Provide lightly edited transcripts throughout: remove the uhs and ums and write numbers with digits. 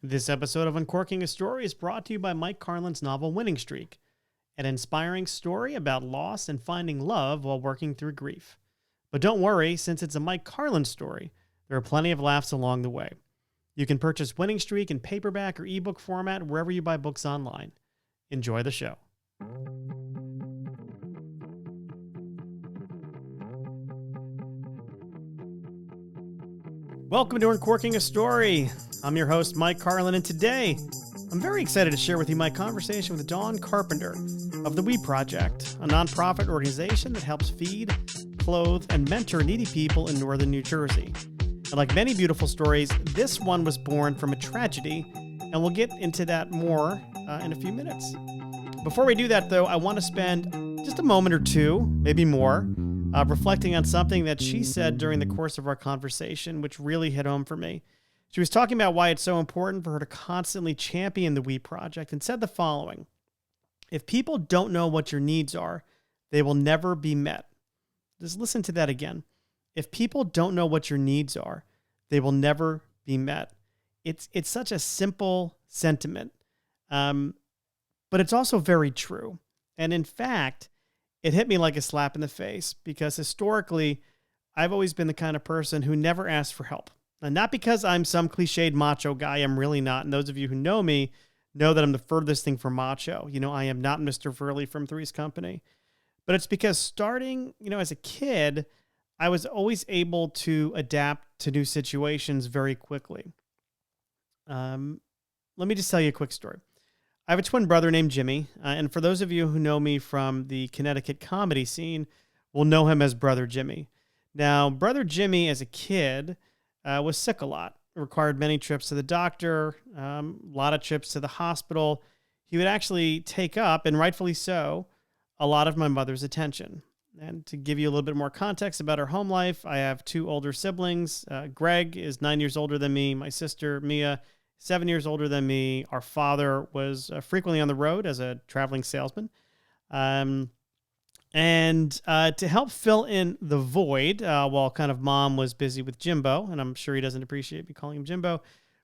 This episode of Uncorking a Story is brought to you by Mike Carlin's novel Winning Streak, an inspiring story about loss and finding love while working through grief. But don't worry, since it's a Mike Carlin story, there are plenty of laughs along the way. You can purchase Winning Streak in paperback or ebook format wherever you buy books online. Enjoy the show. Welcome to Uncorking a Story. I'm your host, Mike Carlin, and today I'm very excited to share with you my conversation with Dawn Carpenter of the Wii Project, a nonprofit organization that helps feed, clothe, and mentor needy people in northern New Jersey. And like many beautiful stories, this one was born from a tragedy, and we'll get into that more in a few minutes. Before we do that, though, I want to spend just a moment or two, maybe more, reflecting on something that she said during the course of our conversation, which really hit home for me. She was talking about why it's so important for her to constantly champion the Wii Project and said the following: if people don't know what your needs are, they will never be met. Just listen to that again. If people don't know what your needs are, they will never be met. It's such a simple sentiment, but it's also very true. And in fact, it hit me like a slap in the face because historically, I've always been the kind of person who never asked for help. And not because I'm some cliched macho guy, I'm really not. And those of you who know me know that I'm the furthest thing from macho. You know, I am not Mr. Furley from Three's Company. But it's because starting, as a kid, I was always able to adapt to new situations very quickly. Let me just tell you a quick story. I have a twin brother named Jimmy, and for those of you who know me from the Connecticut comedy scene, will know him as Brother Jimmy. Now, Brother Jimmy, as a kid, was sick a lot. Required many trips to the doctor, a lot of trips to the hospital. He would actually take up, and rightfully so, a lot of my mother's attention. And to give you a little bit more context about our home life, I have two older siblings. Greg is 9 years older than me. My sister, Mia, 7 years older than me. Our father was frequently on the road as a traveling salesman. And to help fill in the void, while kind of mom was busy with Jimbo, and I'm sure he doesn't appreciate me calling him Jimbo,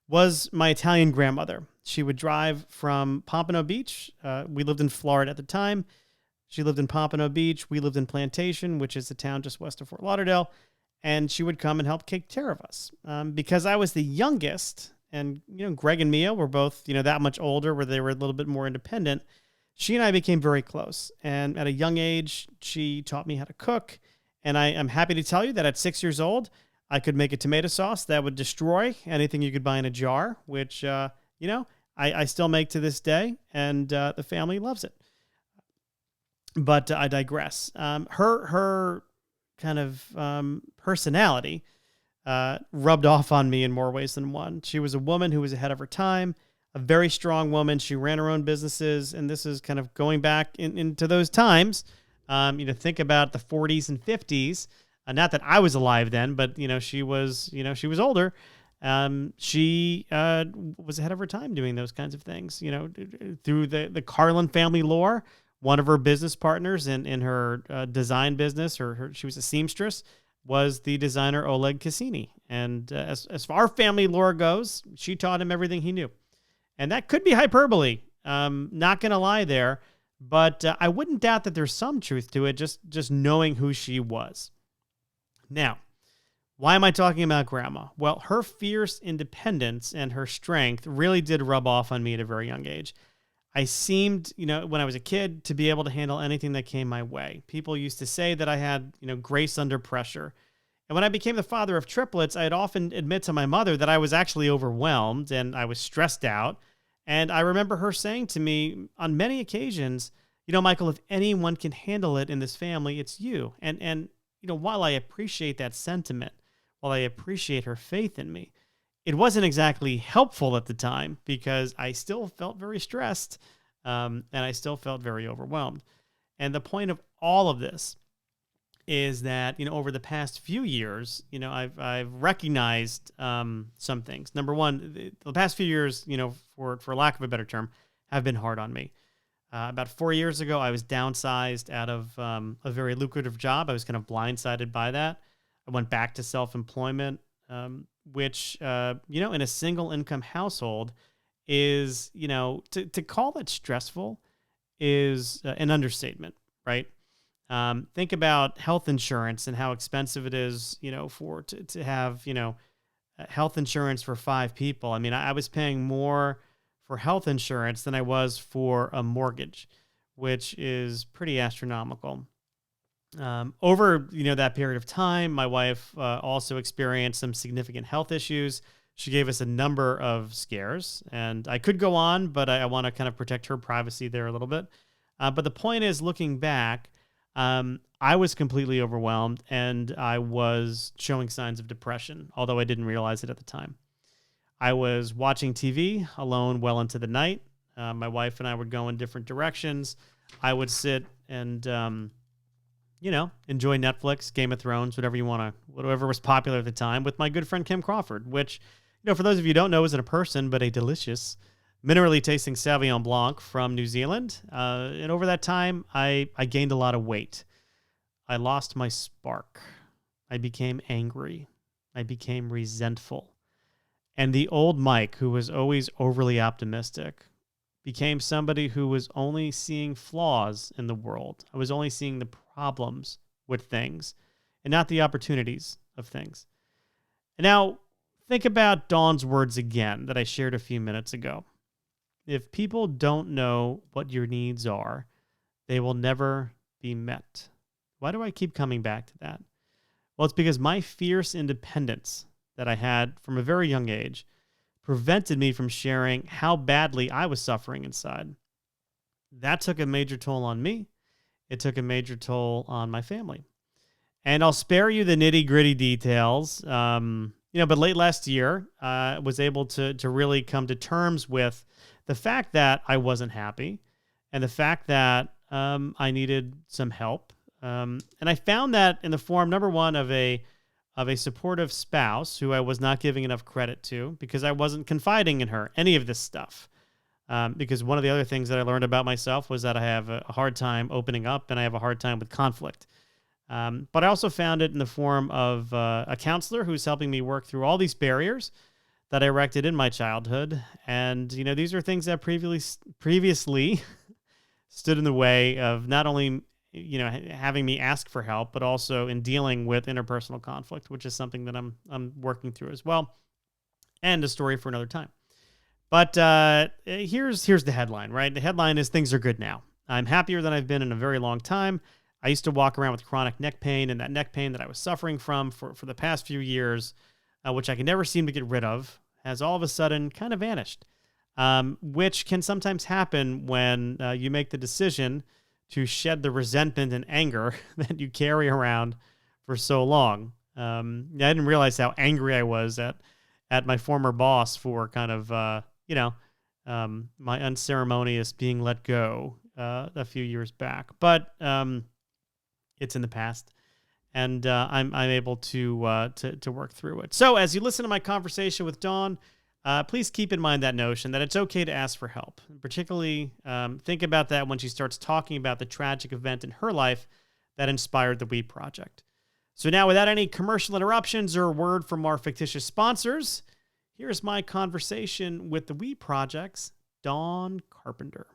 was my Italian grandmother. She would drive from Pompano Beach. We lived in Florida at the time. She lived in Pompano Beach. We lived in Plantation, which is a town just west of Fort Lauderdale. And she would come and help take care of us. Because I was the youngest, and Greg and Mia were both that much older, where they were a little bit more independent. She and I became very close, and at a young age, she taught me how to cook. And I'm happy to tell you that at 6 years old, I could make a tomato sauce that would destroy anything you could buy in a jar, which I still make to this day, and the family loves it. But I digress. Her kind of personality rubbed off on me in more ways than one. She was a woman who was ahead of her time, a very strong woman. She ran her own businesses, and this is kind of going back into those times. Think about the 40s and 50s. Not that I was alive then, but she was older. She was ahead of her time doing those kinds of things. Through the Carlin family lore, one of her business partners in her design business, she was a seamstress, was the designer Oleg Cassini. And as far as family lore goes, she taught him everything he knew. And that could be hyperbole. Not going to lie there. But I wouldn't doubt that there's some truth to it, just knowing who she was. Now, why am I talking about Grandma? Well, her fierce independence and her strength really did rub off on me at a very young age. I seemed, when I was a kid, to be able to handle anything that came my way. People used to say that I had, grace under pressure. And when I became the father of triplets, I'd often admit to my mother that I was actually overwhelmed and I was stressed out. And I remember her saying to me on many occasions, Michael, if anyone can handle it in this family, it's you. And while I appreciate that sentiment, while I appreciate her faith in me, it wasn't exactly helpful at the time because I still felt very stressed and I still felt very overwhelmed. And the point of all of this is that, over the past few years, I've recognized some things. Number one, the past few years, for lack of a better term, have been hard on me. About 4 years ago, I was downsized out of a very lucrative job. I was kind of blindsided by that. I went back to self-employment. which, in a single income household is, to call it stressful is an understatement, right? Think about health insurance and how expensive it is, to have, health insurance for 5 people. I mean, I was paying more for health insurance than I was for a mortgage, which is pretty astronomical. Over that period of time, my wife also experienced some significant health issues. She gave us a number of scares, and I could go on, but I want to kind of protect her privacy there a little bit. But the point is, looking back, I was completely overwhelmed, and I was showing signs of depression, although I didn't realize it at the time. I was watching TV alone well into the night. My wife and I would go in different directions. I would sit and enjoy Netflix, Game of Thrones, whatever was popular at the time, with my good friend Kim Crawford, which, for those of you who don't know, isn't a person, but a delicious, minerally tasting Sauvignon Blanc from New Zealand. And over that time, I gained a lot of weight. I lost my spark. I became angry. I became resentful. And the old Mike, who was always overly optimistic, became somebody who was only seeing flaws in the world. I was only seeing the problems with things and not the opportunities of things. And now think about Dawn's words again that I shared a few minutes ago. If people don't know what your needs are, they will never be met. Why do I keep coming back to that? Well, it's because my fierce independence that I had from a very young age prevented me from sharing how badly I was suffering inside. That took a major toll on me. It took a major toll on my family. And I'll spare you the nitty-gritty details. But late last year, I was able to really come to terms with the fact that I wasn't happy and the fact that I needed some help. And I found that in the form, number one, of a supportive spouse who I was not giving enough credit to because I wasn't confiding in her any of this stuff. Because one of the other things that I learned about myself was that I have a hard time opening up and I have a hard time with conflict. But I also found it in the form of a counselor who's helping me work through all these barriers that I erected in my childhood. And, these are things that previously stood in the way of not only, having me ask for help, but also in dealing with interpersonal conflict, which is something that I'm working through as well. And a story for another time. But here's the headline, right? The headline is things are good now. I'm happier than I've been in a very long time. I used to walk around with chronic neck pain, and that neck pain that I was suffering from for the past few years, which I can never seem to get rid of, has all of a sudden kind of vanished, which can sometimes happen when you make the decision to shed the resentment and anger that you carry around for so long. I didn't realize how angry I was at my former boss for kind of, my unceremonious being let go a few years back. But it's in the past, and I'm able to work through it. So as you listen to my conversation with Dawn, please keep in mind that notion that it's okay to ask for help. Particularly, think about that when she starts talking about the tragic event in her life that inspired the Wii Project. So now, without any commercial interruptions or a word from our fictitious sponsors, here's my conversation with the Wii Project's Dawn Carpenter.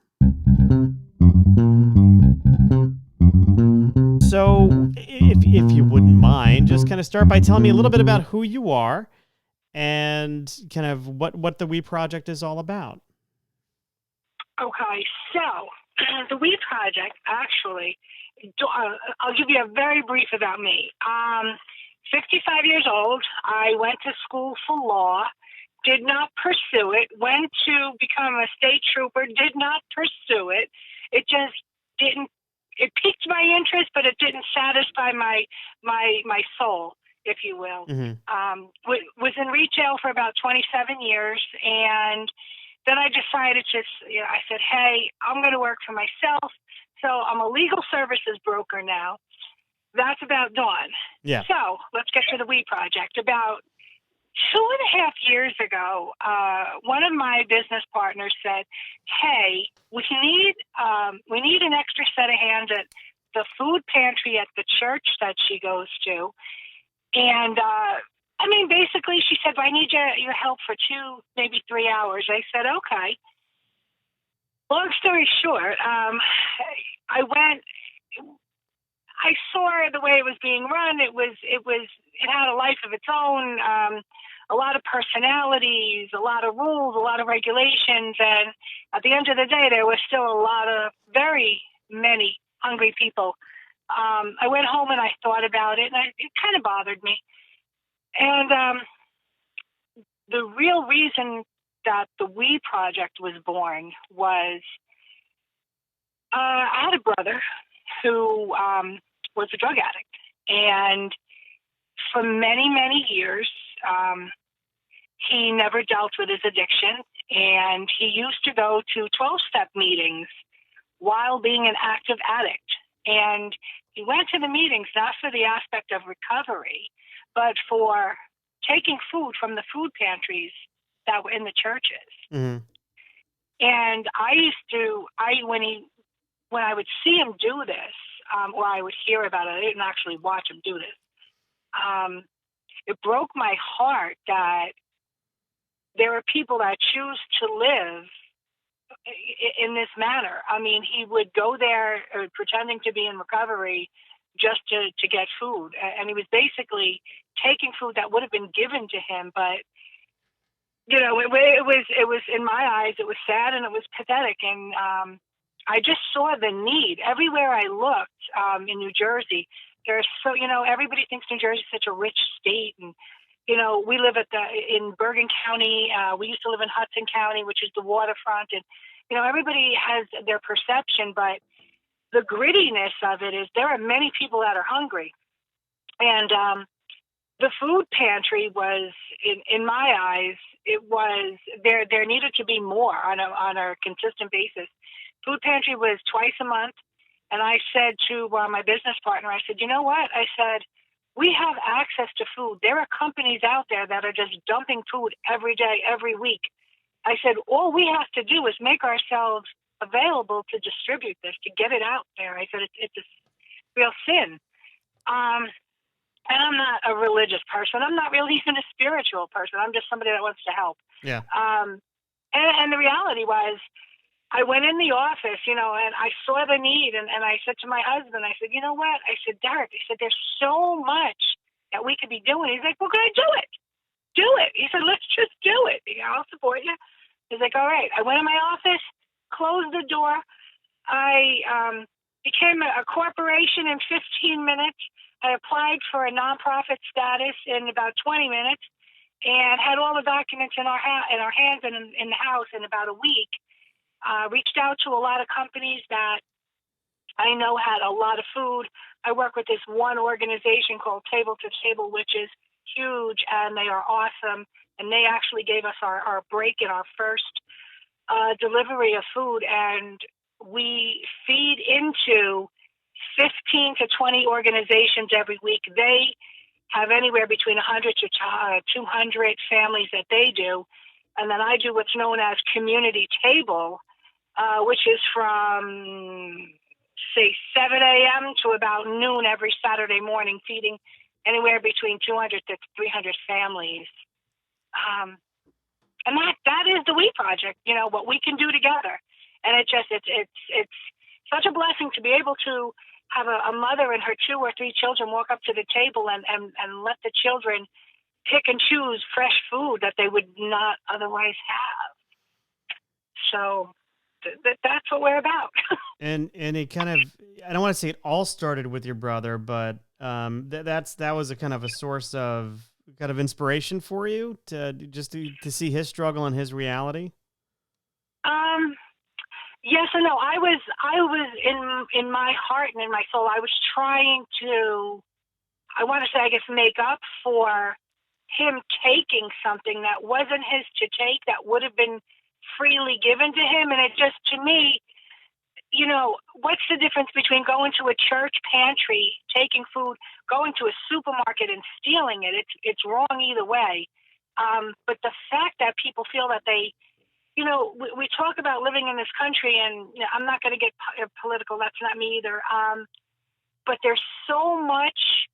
So, if you wouldn't mind, just kind of start by telling me a little bit about who you are and kind of what the Wii Project is all about. Okay, so the Wii Project, actually, I'll give you a very brief about me. 65 years old. I went to school for law, did not pursue it, went to become a state trooper, did not pursue it. It just didn't, it piqued my interest, but it didn't satisfy my soul, if you will. Mm-hmm. Was in retail for about 27 years, and then I decided I said, hey, I'm going to work for myself. So I'm a legal services broker now. That's about Dawn. Yeah. So let's get to the Wii Project. About 2.5 years ago, one of my business partners said, hey, we need an extra set of hands at the food pantry at the church that she goes to. And I mean, basically, she said, well, I need your help for 2, maybe 3 hours. I said, okay. Long story short, I went. I saw the way it was being run. It had a life of its own. A lot of personalities, a lot of rules, a lot of regulations, and at the end of the day, there was still a lot of very many hungry people. I went home and I thought about it, and it kind of bothered me. And the real reason that the Wii Project was born was I had a brother who was a drug addict. And for many, many years, he never dealt with his addiction. And he used to go to 12-step meetings while being an active addict. And he went to the meetings not for the aspect of recovery, but for taking food from the food pantries that were in the churches. Mm-hmm. And when I would see him do this, or I would hear about it, I didn't actually watch him do this. It broke my heart that there are people that choose to live in this manner. I mean, he would go there pretending to be in recovery just to get food, and he was basically taking food that would have been given to him. But you know, it was in my eyes, it was sad and it was pathetic, and I just saw the need everywhere I looked in New Jersey. There's everybody thinks New Jersey is such a rich state, and we live in Bergen County. We used to live in Hudson County, which is the waterfront, and everybody has their perception, but the grittiness of it is there are many people that are hungry, and the food pantry was, in my eyes, it was there needed to be more on a consistent basis. Food pantry was twice a month, and I said to my business partner, I said, you know what? I said, we have access to food. There are companies out there that are just dumping food every day, every week. I said, all we have to do is make ourselves available to distribute this, to get it out there. I said, it's a real sin. And I'm not a religious person. I'm not really even a spiritual person. I'm just somebody that wants to help. Yeah. And the reality was, I went in the office, and I saw the need, and I said to my husband, I said, you know what? I said, Derrick, I said, there's so much that we could be doing. He's like, well, good, do it. Do it. He said, let's just do it. I'll support you. He's like, all right. I went in my office, closed the door. I became a corporation in 15 minutes. I applied for a nonprofit status in about 20 minutes and had all the documents in our hands and in the house in about a week. Reached out to a lot of companies that I know had a lot of food. I work with this one organization called Table to Table, which is huge, and they are awesome. And they actually gave us our break in our first delivery of food, and we feed into 15 to 20 organizations every week. They have anywhere between 100 to 200 families that they do. And then I do what's known as Community Table, which is from, say, 7 a.m. to about noon every Saturday morning, feeding anywhere between 200 to 300 families. And that is the Wii Project, what we can do together. And it's such a blessing to be able to have a mother and her 2 or 3 children walk up to the table and let the children pick and choose fresh food that they would not otherwise have. So that's what we're about. and it kind of, I don't want to say it all started with your brother, but that was a kind of a source of kind of inspiration for you to see his struggle and his reality. Yes and no. I was in my heart and in my soul, I was trying to, I want to say, I guess, make up for him taking something that wasn't his to take, that would have been freely given to him. And it just, to me, what's the difference between going to a church pantry, taking food, going to a supermarket and stealing it? It's wrong either way. But the fact that people feel that they, we talk about living in this country, and I'm not going to get political. That's not me either. But there's so much,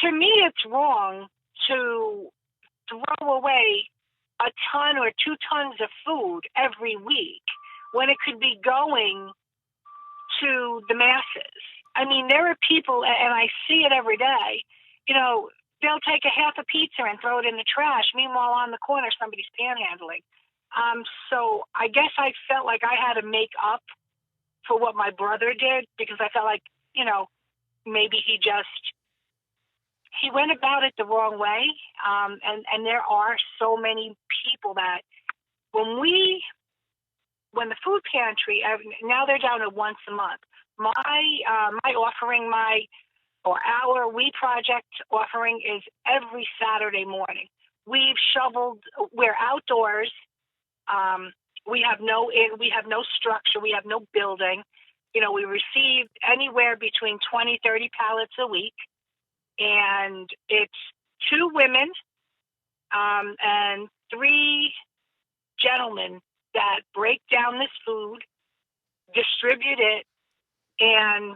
to me, it's wrong to throw away a ton or 2 tons of food every week when it could be going to the masses. I mean, there are people, and I see it every day, they'll take a half a pizza and throw it in the trash. Meanwhile, on the corner, somebody's panhandling. So I guess I felt like I had to make up for what my brother did, because I felt like, maybe he went about it the wrong way. And there are so many people that when the food pantry, now they're down to once a month. My offering, our Wii Project offering is every Saturday morning. We're outdoors. We have no structure. We have no building. We receive anywhere between 20, 30 pallets a week. And it's 2 women and 3 gentlemen that break down this food, distribute it, and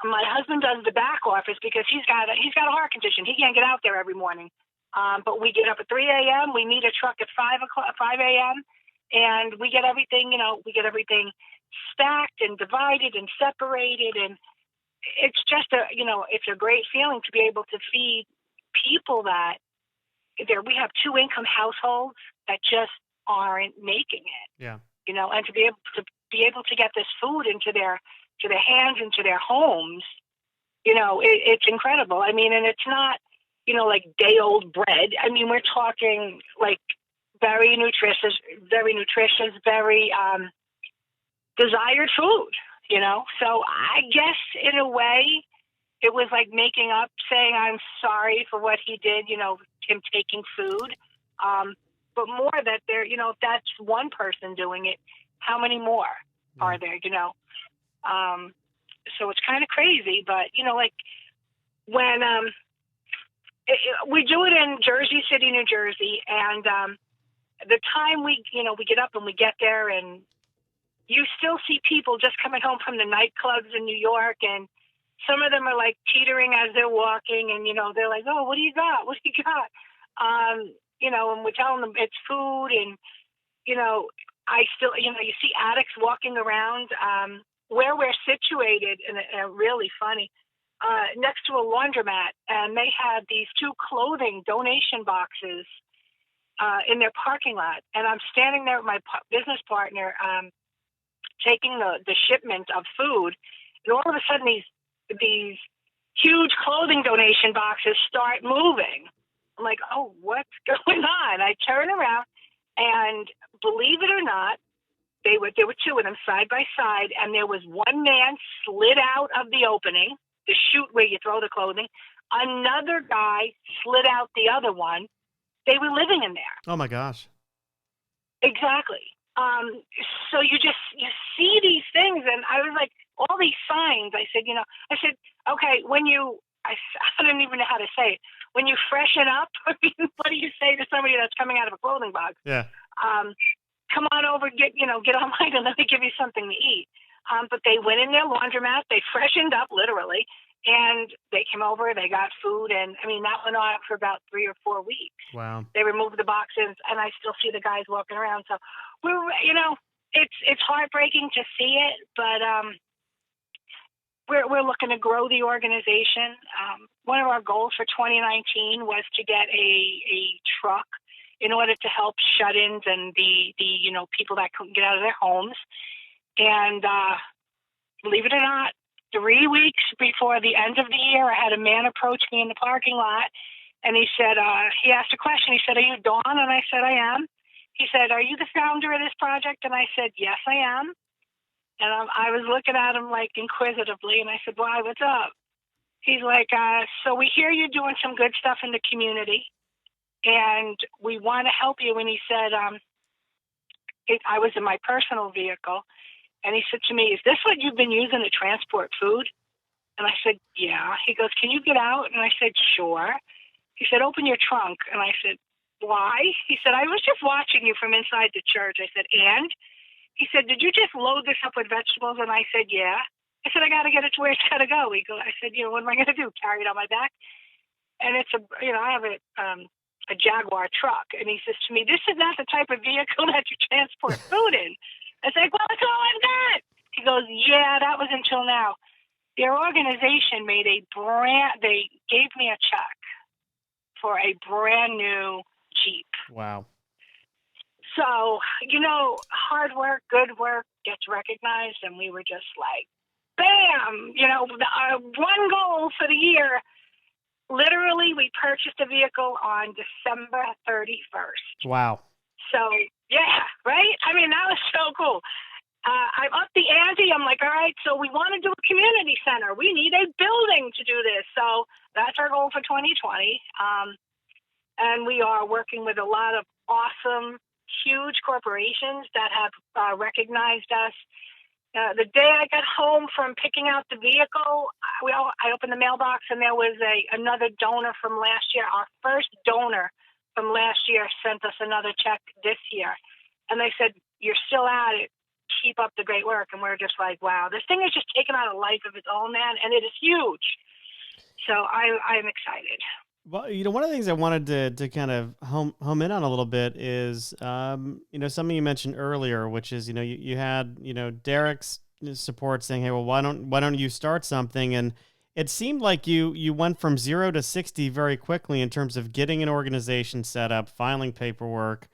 my husband does the back office because he's got a heart condition. He can't get out there every morning. But we get up at 3 a.m. We need a truck at 5 a.m. and we get everything. We get everything stacked and divided and separated, and it's just it's a great feeling to be able to feed people that we have 2-income households that just aren't making it. Yeah. And to be able to get this food into their hands, into their homes, it's incredible. I mean, and it's not, like day-old bread. I mean, we're talking like very nutritious, very desired food, So I guess in a way it was like making up, saying I'm sorry for what he did, him taking food. But more that there, if that's one person doing it, how many more are there, So it's kind of crazy, but, like when we do it in Jersey City, New Jersey, and the time we get up and we get there, and you still see people just coming home from the nightclubs in New York, and some of them are like teetering as they're walking, and, they're like, oh, what do you got? What do you got? And we're telling them it's food, and, I still, you see addicts walking around where we're situated, and really funny, next to a laundromat, and they had these 2 clothing donation boxes in their parking lot, and I'm standing there with my business partner taking the shipment of food, and all of a sudden these huge clothing donation boxes start moving. I'm like, oh, what's going on? I turn around, and believe it or not, there were 2 of them side by side, and there was one man slid out of the opening, the chute where you throw the clothing. Another guy slid out the other one. They were living in there. Oh my gosh. Exactly. So you see these things, and I was like, all these signs. I said, okay, I don't even know how to say it. When you freshen up, what do you say to somebody that's coming out of a clothing box? Yeah. Come on over, get online, and let me give you something to eat. But they went in their laundromat, they freshened up literally, and they came over, they got food, and I mean, that went on for about 3 or 4 weeks. Wow. They removed the boxes, and I still see the guys walking around. So it's heartbreaking to see it, but we're looking to grow the organization. One of our goals for 2019 was to get a truck in order to help shut-ins and the people that couldn't get out of their homes. And believe it or not, 3 weeks before the end of the year, I had a man approach me in the parking lot, and he said, he asked a question. He said, "Are you Dawn?" And I said, "I am." He said, "Are you the founder of this project?" And I said, "Yes, I am." And I was looking at him like inquisitively, and I said, "Why, what's up?" He's like, "So we hear you're doing some good stuff in the community, and we want to help you." And he said, I was in my personal vehicle, and he said to me, "Is this what you've been using to transport food?" And I said, "Yeah." He goes, "Can you get out?" And I said, "Sure." He said, "Open your trunk." And I said, "Why?" He said, "I was just watching you from inside the church." I said, "And?" He said, "Did you just load this up with vegetables?" And I said, "Yeah." I said, "I got to get it to where it's got to go." I said, "What am I going to do? Carry it on my back?" and it's I have a Jaguar truck, and he says to me, "This is not the type of vehicle that you transport food in." I was like, "Well, that's all I've got." He goes, "Yeah, that was until now." Their organization they gave me a check for a brand new Jeep. Wow. So, hard work, good work gets recognized, and we were just like, bam! One goal for the year. Literally, we purchased a vehicle on December 31st. Wow. So, yeah, right? I mean, that was so cool. I'm up the ante. I'm like, all right, so we want to do a community center. We need a building to do this. So that's our goal for 2020. And we are working with a lot of awesome, huge corporations that have recognized us. The day I got home from picking out the vehicle, I opened the mailbox, and there was another donor from last year. Our first donor from last year sent us another check this year. And they said, "You're still at it. Keep up the great work." And we're just like, wow, this thing is just taking on a life of its own, man, and it is huge. So I'm excited. Well, one of the things I wanted to kind of home in on a little bit is, something you mentioned earlier, which is, you had, Derrick's support saying, "Hey, well, why don't you start something?" And it seemed like you went from 0 to 60 very quickly in terms of getting an organization set up, filing paperwork,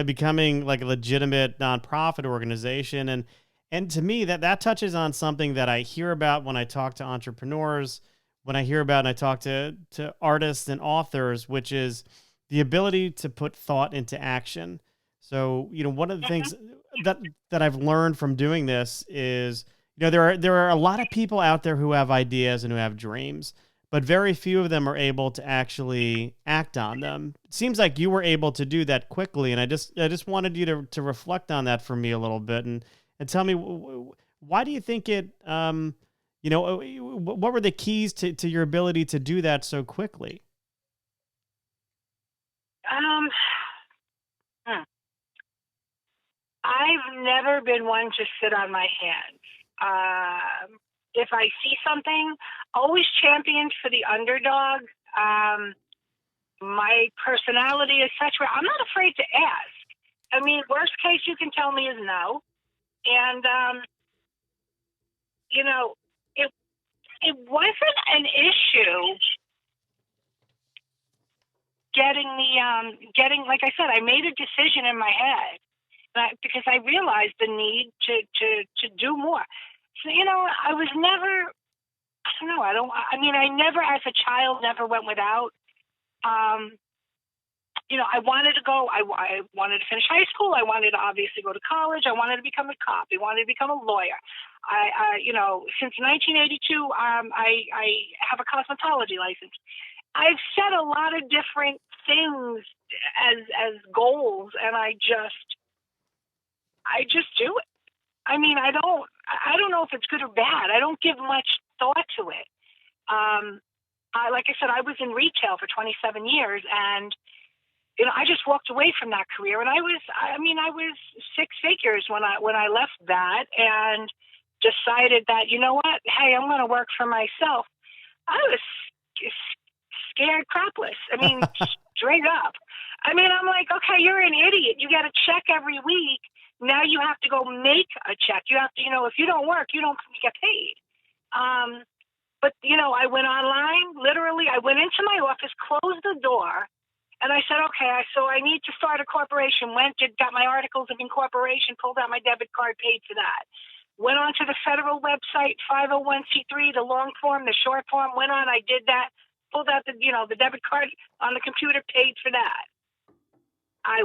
becoming like a legitimate nonprofit organization. And to me, that touches on something that I hear about when I talk to entrepreneurs, when I hear about and I talk to artists and authors, which is the ability to put thought into action. So, one of the things that I've learned from doing this is, there are a lot of people out there who have ideas and who have dreams, but very few of them are able to actually act on them. It seems like you were able to do that quickly, and I just wanted you to reflect on that for me a little bit and tell me, why do you think it what were the keys to your ability to do that so quickly? I've never been one to sit on my hands. If I see something, always championed for the underdog. My personality is such where I'm not afraid to ask. I mean, worst case you can tell me is no. And, it wasn't an issue like I said, I made a decision in my head because I realized the need to do more. So, I was never, I don't know, I never as a child never went without. I wanted to go, I wanted to finish high school. I wanted to obviously go to college. I wanted to become a cop. I wanted to become a lawyer. Since 1982, I have a cosmetology license. I've set a lot of different things as goals, and I just do it. I mean, I don't know if it's good or bad. I don't give much thought to it. Like I said, I was in retail for 27 years, and I just walked away from that career, and I was six figures when I left that, and decided that, you know what, hey, I'm going to work for myself. I was scared crapless. I mean, straight up. I mean, I'm like, okay, you're an idiot. You get a check every week. Now you have to go make a check. You have to, if you don't work, you don't get paid. But, I went online, literally, I went into my office, closed the door, and I said, okay, so I need to start a corporation. Got my articles of incorporation, pulled out my debit card, paid for that. Went on to the federal website, 501c3, the long form, the short form, went on, I did that, pulled out the debit card on the computer, paid for that. I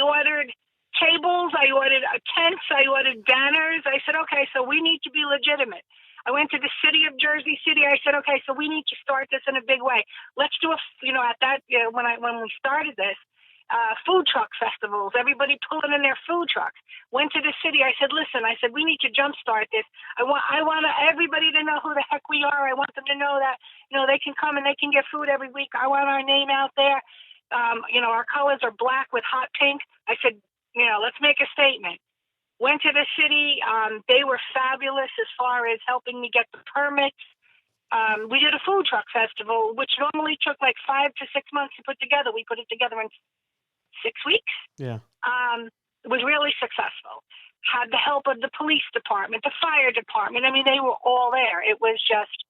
ordered tables, I ordered tents, I ordered banners. I said, okay, so we need to be legitimate. I went to the city of Jersey City. I said, okay, so we need to start this in a big way. Let's do when we started this, food truck festivals, everybody pulling in their food trucks. Went to the city. I said, listen, we need to jumpstart this. I want everybody to know who the heck we are. I want them to know that, they can come and they can get food every week. I want our name out there. Our colors are black with hot pink. I said, let's make a statement. Went to the city. They were fabulous as far as helping me get the permits. We did a food truck festival, which normally took like 5 to 6 months to put together. We put it together in 6 weeks. Yeah. It was really successful. Had the help of the police department, the fire department. I mean, they were all there. It was just,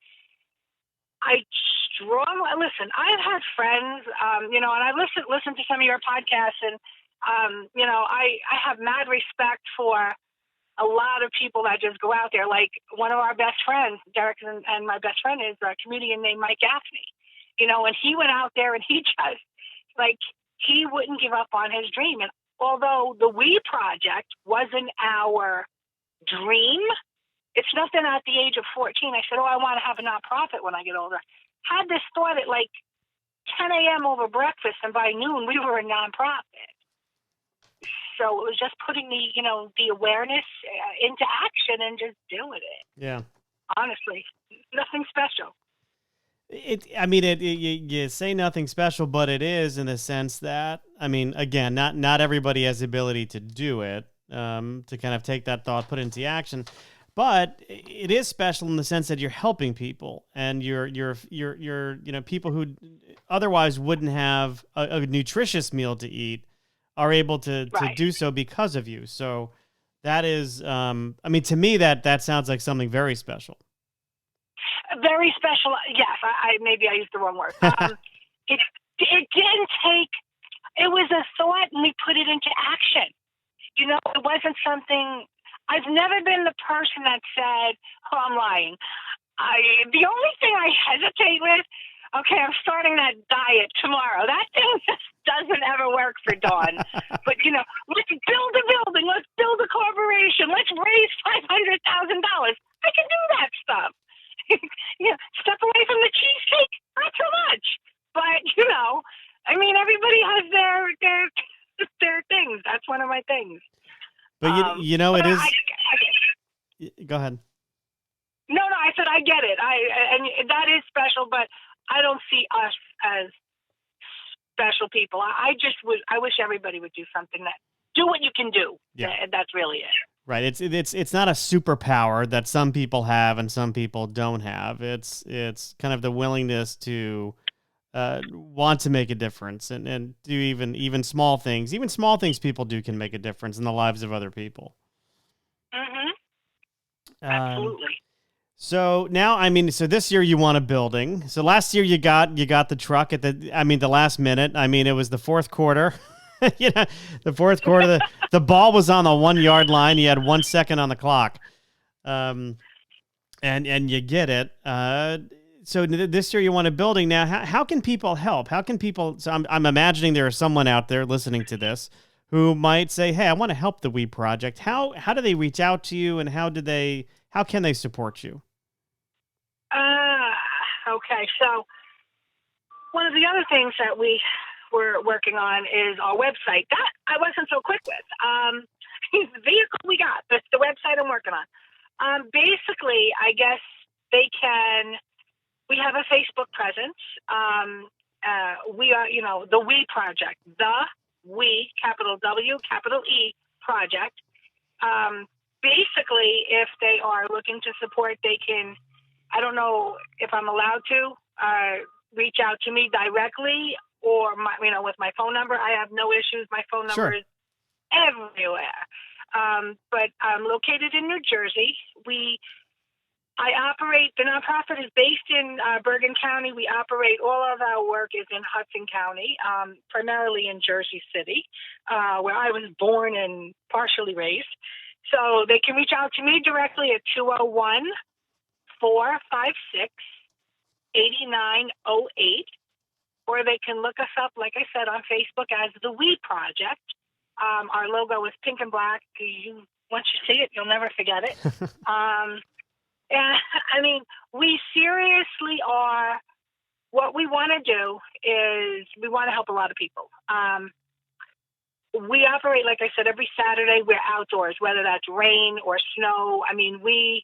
I strongly listen. I've had friends, and I listen to some of your podcasts, and I have mad respect for a lot of people that just go out there. Like one of our best friends, Derrick, and my best friend is a comedian named Mike Gaffney. And he went out there and he just he wouldn't give up on his dream. And although the Wii Project wasn't our dream, it's nothing at the age of 14. I said, I want to have a nonprofit when I get older. Had this thought at like 10 a.m. over breakfast, and by noon we were a nonprofit. So it was just putting the awareness into action and just doing it. Yeah. Honestly, nothing special. You say nothing special, but it is in the sense that, again, not everybody has the ability to do it, to kind of take that thought, put it into action. But it is special in the sense that you're helping people, and you're people who otherwise wouldn't have a nutritious meal to eat are able to do so because of you. So that is, to me, that sounds like something very special. Very special. Yes, maybe I used the wrong word. It didn't take. It was a thought, and we put it into action. It wasn't something. I've never been the person that said, I'm lying. The only thing I hesitate with, I'm starting that diet tomorrow. That thing just doesn't ever work for Dawn. But, let's build a building. Let's build a corporation. Let's raise $500,000. I can do that stuff. Step away from the cheesecake, not so much. But, everybody has their things. That's one of my things. But it is. Go ahead. No, I said I get it. And that is special, but I don't see us as special people. I wish everybody would do something do what you can do. Yeah. That's really it. Right. It's not a superpower that some people have and some people don't have. It's kind of the willingness to want to make a difference and do even small things. Even small things people do can make a difference in the lives of other people. Mm-hmm. Absolutely. So now, so this year you want a building. So last year you got the truck at the last minute. It was the fourth quarter. The fourth quarter, the ball was on the 1 yard line. You had 1 second on the clock. And you get it. So this year you want a building. Now, how can people help? How can people? So I'm imagining there is someone out there listening to this who might say, "Hey, I want to help the Wii Project." How do they reach out to you, and how can they support you? Okay. So one of the other things that we were working on is our website. That I wasn't so quick with. The vehicle we got, the website I'm working on. Basically, I guess they can. We have a Facebook presence. We are, the Wii Project, the Wii, capital W, capital E Project. Basically, if they are looking to support, they can, I don't know if I'm allowed to, reach out to me directly or, with my phone number. I have no issues. My phone number is everywhere. But I'm located in New Jersey. I operate, the nonprofit is based in Bergen County. We operate, all of our work is in Hudson County, primarily in Jersey City, where I was born and partially raised. So they can reach out to me directly at 201-456-8908, or they can look us up, like I said, on Facebook as the Wii Project. Our logo is pink and black. Once you see it, you'll never forget it. We seriously are, what we want to do is we want to help a lot of people. We operate, like I said, every Saturday we're outdoors, whether that's rain or snow. We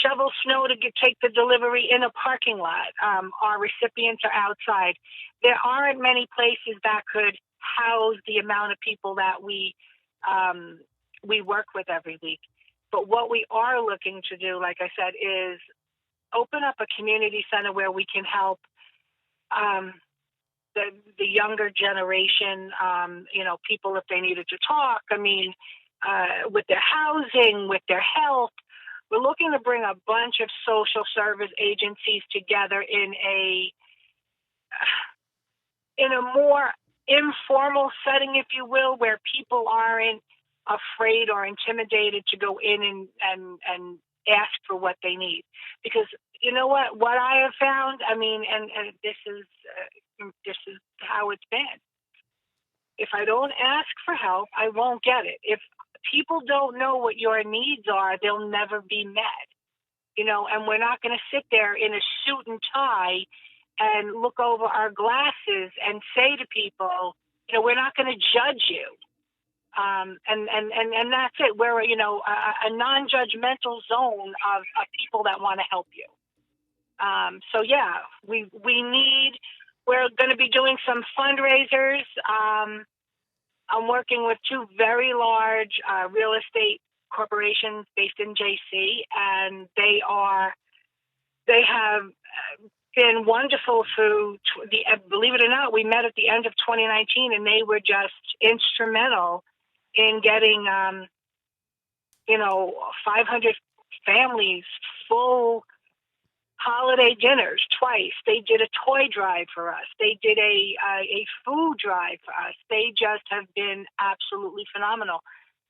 shovel snow to take the delivery in a parking lot. Our recipients are outside. There aren't many places that could house the amount of people that we work with every week. But what we are looking to do, like I said, is open up a community center where we can help the younger generation, people if they needed to talk. I mean, with their housing, with their health. We're looking to bring a bunch of social service agencies together in a more informal setting, if you will, where people aren't afraid or intimidated to go in and ask for what they need. Because you know what I have found, I mean, and this is how it's been. If I don't ask for help, I won't get it. If people don't know what your needs are, they'll never be met. And we're not going to sit there in a suit and tie and look over our glasses and say to people, we're not going to judge you. And that's it. We're, a non-judgmental zone of people that want to help you. So yeah, we're going to be doing some fundraisers. I'm working with two very large real estate corporations based in JC, and they have been wonderful through believe it or not, we met at the end of 2019, and they were just instrumental in getting 500 families full holiday dinners twice. They did a toy drive for us. They did a food drive for us. They just have been absolutely phenomenal.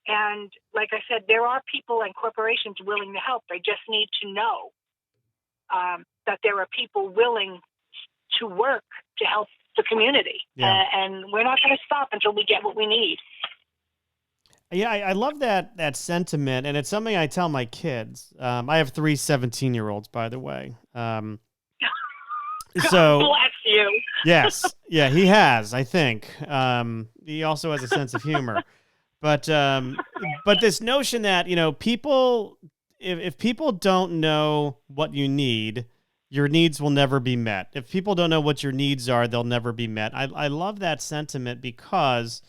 And like I said, there are people and corporations willing to help. They just need to know that there are people willing to work to help the community. Yeah. And we're not going to stop until we get what we need. Yeah, I love that sentiment, and it's something I tell my kids. I have 3 17-year-olds, by the way. God so bless you. Yes, yeah, he has. I think he also has a sense of humor, but this notion that people, if people don't know what you need, your needs will never be met. If people don't know what your needs are, they'll never be met. I love that sentiment because.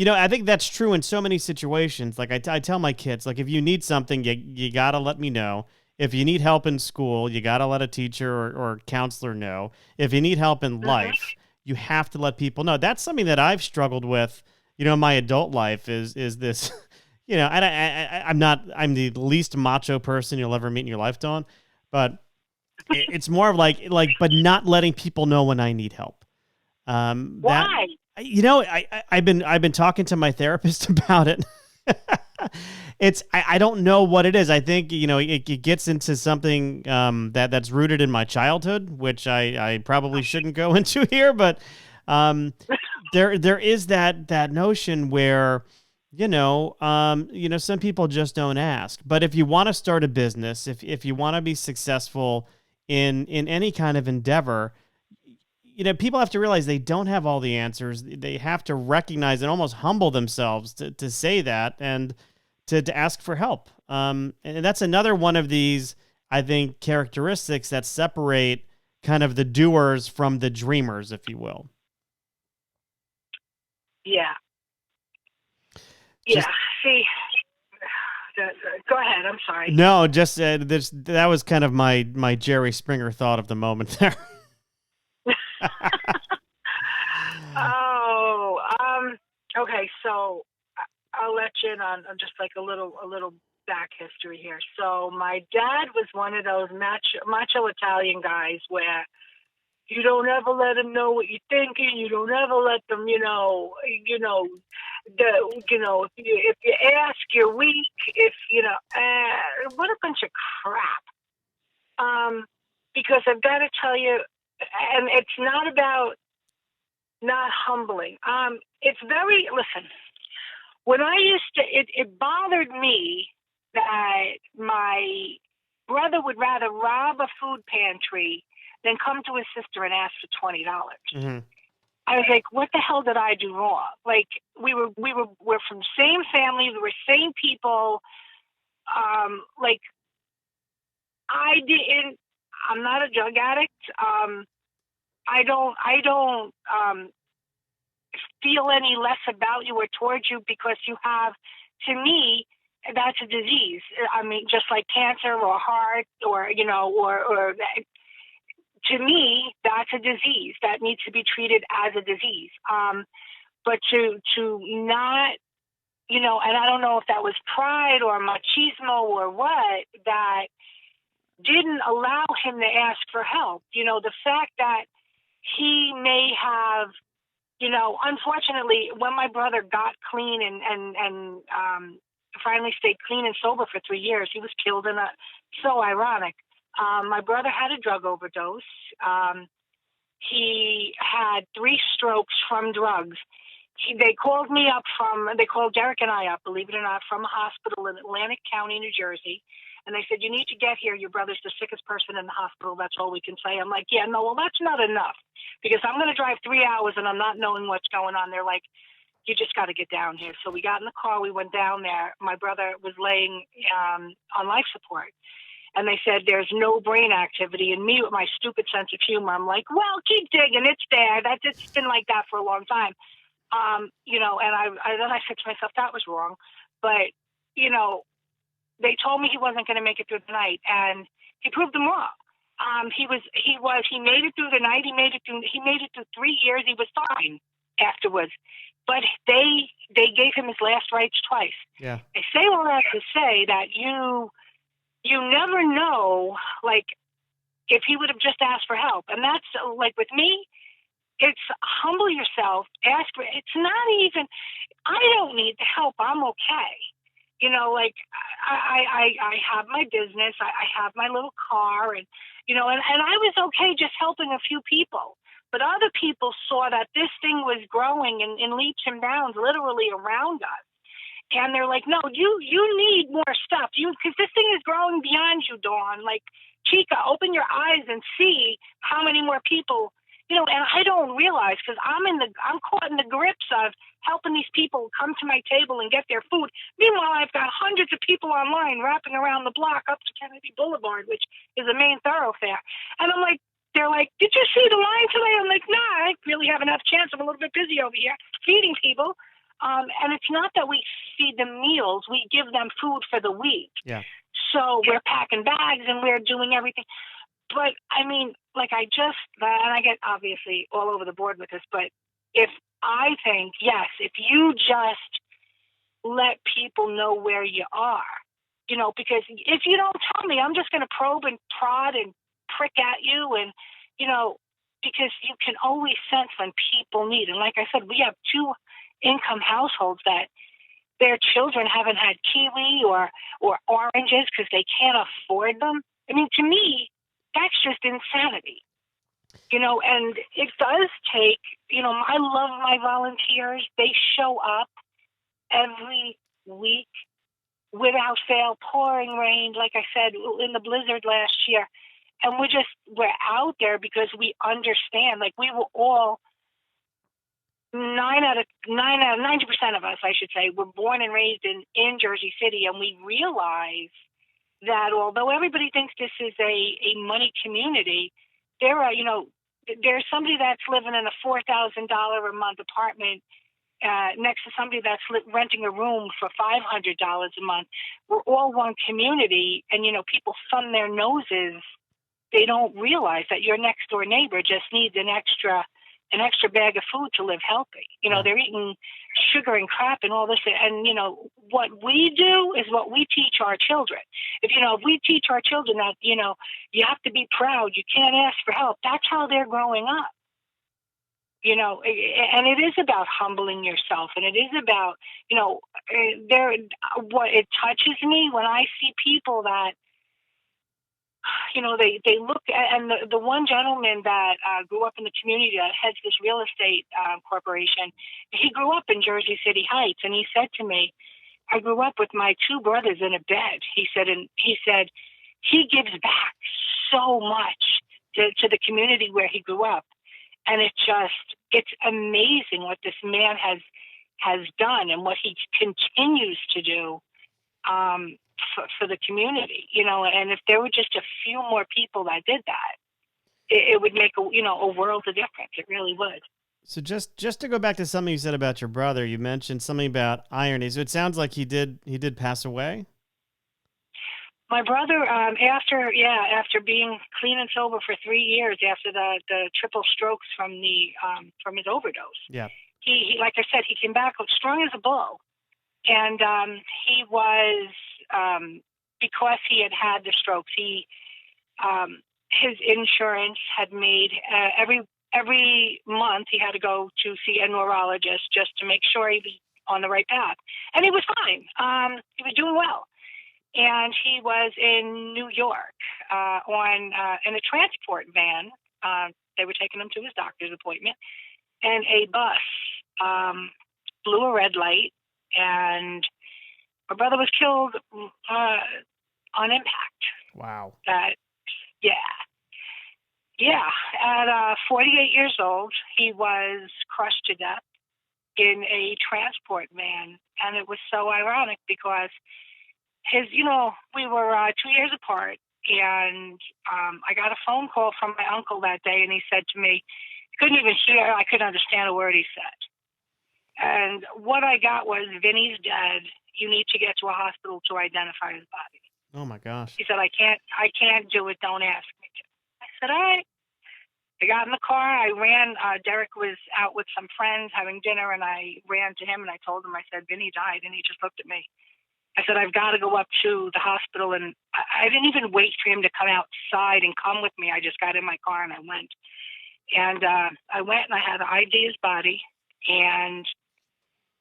I think that's true in so many situations. Like I tell my kids, like if you need something, you gotta let me know. If you need help in school, you gotta let a teacher or counselor know. If you need help in life, you have to let people know. That's something that I've struggled with. In my adult life is this. I'm the least macho person you'll ever meet in your life, Dawn. But it's more of but not letting people know when I need help. Why? I've been talking to my therapist about it. I don't know what it is. I think it gets into something that's rooted in my childhood, which I probably shouldn't go into here. But there is that notion where some people just don't ask. But if you want to start a business, if you want to be successful in any kind of endeavor. People have to realize they don't have all the answers. They have to recognize and almost humble themselves to say that and to ask for help. And that's another one of these, I think, characteristics that separate kind of the doers from the dreamers, if you will. Yeah. Yeah. See, go ahead. I'm sorry. No, just that was kind of my Jerry Springer thought of the moment there. Okay, so I'll let you in on just like a little back history here. So my dad was one of those macho Italian guys where you don't ever let them know what you're thinking. You don't ever let them, if you ask, you're weak. What a bunch of crap. Because I've got to tell you, and it's not about not humbling. Listen, when I used to, it bothered me that my brother would rather rob a food pantry than come to his sister and ask for $20. Mm-hmm. I was like, what the hell did I do wrong? Like, we're from the same family, we were same people. I'm not a drug addict. I don't feel any less about you or towards you because you have, to me, that's a disease. I mean, just like cancer or heart or, or to me, that's a disease that needs to be treated as a disease. But to not, and I don't know if that was pride or machismo or what, that didn't allow him to ask for help. The fact that he may have, unfortunately, when my brother got clean and finally stayed clean and sober for 3 years, he was killed so ironic. My brother had a drug overdose. He had 3 strokes from drugs. They called Derrick and I up, believe it or not, from a hospital in Atlantic County, New Jersey. And they said, you need to get here. Your brother's the sickest person in the hospital. That's all we can say. I'm like, yeah, no, well, that's not enough, because I'm going to drive 3 hours and I'm not knowing what's going on. They're like, you just got to get down here. So we got in the car. We went down there. My brother was laying on life support. And they said, there's no brain activity. And me, with my stupid sense of humor, I'm like, well, keep digging. It's there. It's been like that for a long time. And then I said to myself, that was wrong. But, they told me he wasn't going to make it through the night, and he proved them wrong. He made it through the night. He made it through 3 years. He was fine afterwards. But they gave him his last rites twice. Yeah. I say all that to say that you never know, like, if he would have just asked for help. And that's, like, with me, it's humble yourself, ask for, it's not even, I don't need the help, I'm okay. Like, I have my business, I have my little car, and, and I was okay just helping a few people. But other people saw that this thing was growing in leaps and bounds, literally around us. And they're like, no, you need more stuff. Because this thing is growing beyond you, Dawn. Like, Chica, open your eyes and see how many more people, and I don't realize, because I'm caught in the grips of helping these people come to my table and get their food. Meanwhile, I've got hundreds of people online wrapping around the block up to Kennedy Boulevard, which is a main thoroughfare. And I'm like, they're like, did you see the line today? I'm like, nah, I really have enough chance. I'm a little bit busy over here feeding people. And it's not that we feed them meals. We give them food for the week. Yeah. So we're packing bags and we're doing everything. But, I mean, like, and I get obviously all over the board with this, but if you just let people know where you are, because if you don't tell me, I'm just going to probe and prod and prick at you, and, because you can always sense when people need. And like I said, we have 2 income households that their children haven't had kiwi or oranges because they can't afford them. I mean, to me, that's just insanity, and it does take, I love my volunteers. They show up every week without fail, pouring rain, like I said, in the blizzard last year. And we're out there because we understand, like, we were all 90% of us, I should say, were born and raised in Jersey City. And we realize that although everybody thinks this is a money community, there's somebody that's living in a $4,000 a month apartment next to somebody that's renting a room for $500 a month. We're all one community, and, people thumb their noses. They don't realize that your next door neighbor just needs an extra bag of food to live healthy. They're eating sugar and crap and all this. And, what we do is what we teach our children. If we teach our children that, you have to be proud, you can't ask for help, that's how they're growing up. And it is about humbling yourself. And it is about, what it touches me when I see people that, they look at, and the one gentleman that grew up in the community that heads this real estate corporation, he grew up in Jersey City Heights, and he said to me, I grew up with my 2 brothers in a bed. He said he gives back so much to the community where he grew up. And it's amazing what this man has done and what he continues to do for the community, and if there were just a few more people that did that, it would make a world of difference. It really would. So just to go back to something you said about your brother, you mentioned something about irony. So it sounds like he did pass away. My brother, after being clean and sober for 3 years after the triple strokes from his overdose, Yeah. he like I said, he came back strong as a bull, and he was because he had the strokes. His insurance had made every month he had to go to see a neurologist just to make sure he was on the right path, and he was fine. He was doing well. And he was in New York in a transport van. They were taking him to his doctor's appointment, and a bus blew a red light, and my brother was killed on impact. Wow. Yeah. At 48 years old, he was crushed to death in a transport van, and it was so ironic because we were 2 years apart, and I got a phone call from my uncle that day, and he said to me, couldn't even hear, I couldn't understand a word he said. And what I got was, Vinny's dead. You need to get to a hospital to identify his body. Oh my gosh. He said, I can't do it. Don't ask me to. I said, all right. I got in the car. I ran. Derrick was out with some friends having dinner, and I ran to him, and I told him, I said, Vinny died, and he just looked at me. I said, I've got to go up to the hospital. And I didn't even wait for him to come outside and come with me. I just got in my car and I went. And I went and I had to ID his body. And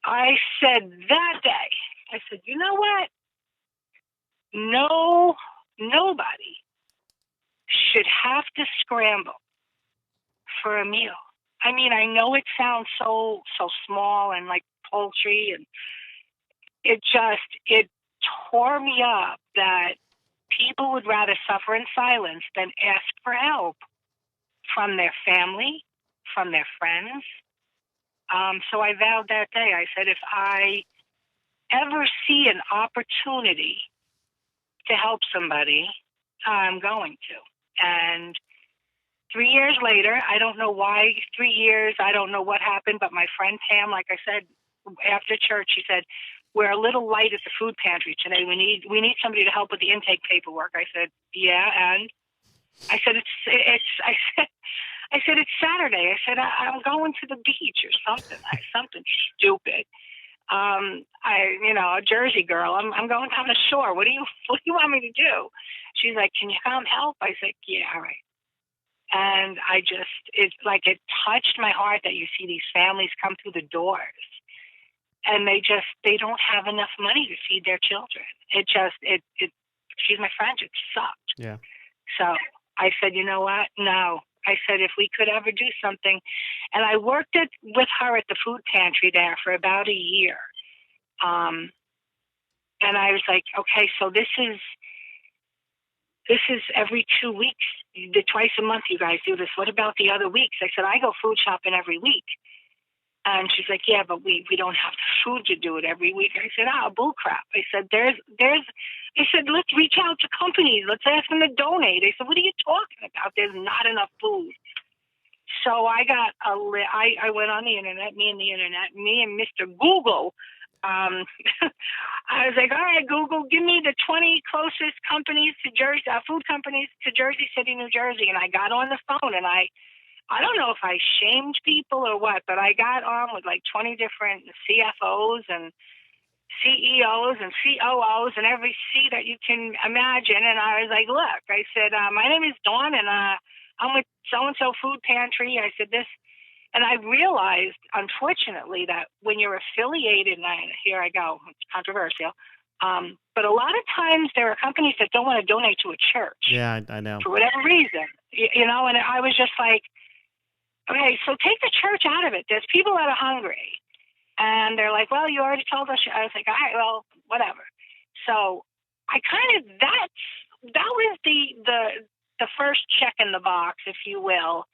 I said that day, I said, you know what? Nobody should have to scramble for a meal. I mean, I know it sounds so small and like poultry, and it tore me up that people would rather suffer in silence than ask for help from their family, from their friends. So I vowed that day, I said, if I ever see an opportunity to help somebody, I'm going to. And 3 years later, I don't know why 3 years, I don't know what happened, but my friend Pam, like I said, after church, she said, we're a little light at the food pantry today. We need somebody to help with the intake paperwork. I said, yeah, and I said it's Saturday. I said I'm going to the beach or something. Something stupid. A Jersey girl. I'm going down the shore. What do you want me to do? She's like, can you come help? I said, yeah, all right. And it touched my heart that you see these families come through the doors, and they don't have enough money to feed their children. She's my friend. It sucked. Yeah. So I said, you know what? No. I said, if we could ever do something, and I worked with her at the food pantry there for about a year. And I was like, okay, so this is every 2 weeks, twice a month you guys do this. What about the other weeks? I said, I go food shopping every week. And she's like, yeah, but we don't have the food to do it every week. I said, bull crap. I said, I said, let's reach out to companies. Let's ask them to donate. I said, what are you talking about? There's not enough food. So I went on the internet, me and Mr. Google. I was like, all right, Google, give me the 20 closest companies to Jersey, food companies to Jersey City, New Jersey. And I got on the phone, and I don't know if I shamed people or what, but I got on with like 20 different CFOs and CEOs and COOs and every C that you can imagine. And I was like, look, I said, my name is Dawn, and I'm with so-and-so food pantry. I said this, and I realized, unfortunately, that when you're affiliated, and here I go, it's controversial, but a lot of times there are companies that don't want to donate to a church. Yeah, I know. For whatever reason, and I was just like, okay, so take the church out of it. There's people that are hungry. And they're like, well, you already told us. I was like, all right, well, whatever. So I that was the first check in the box, if you will,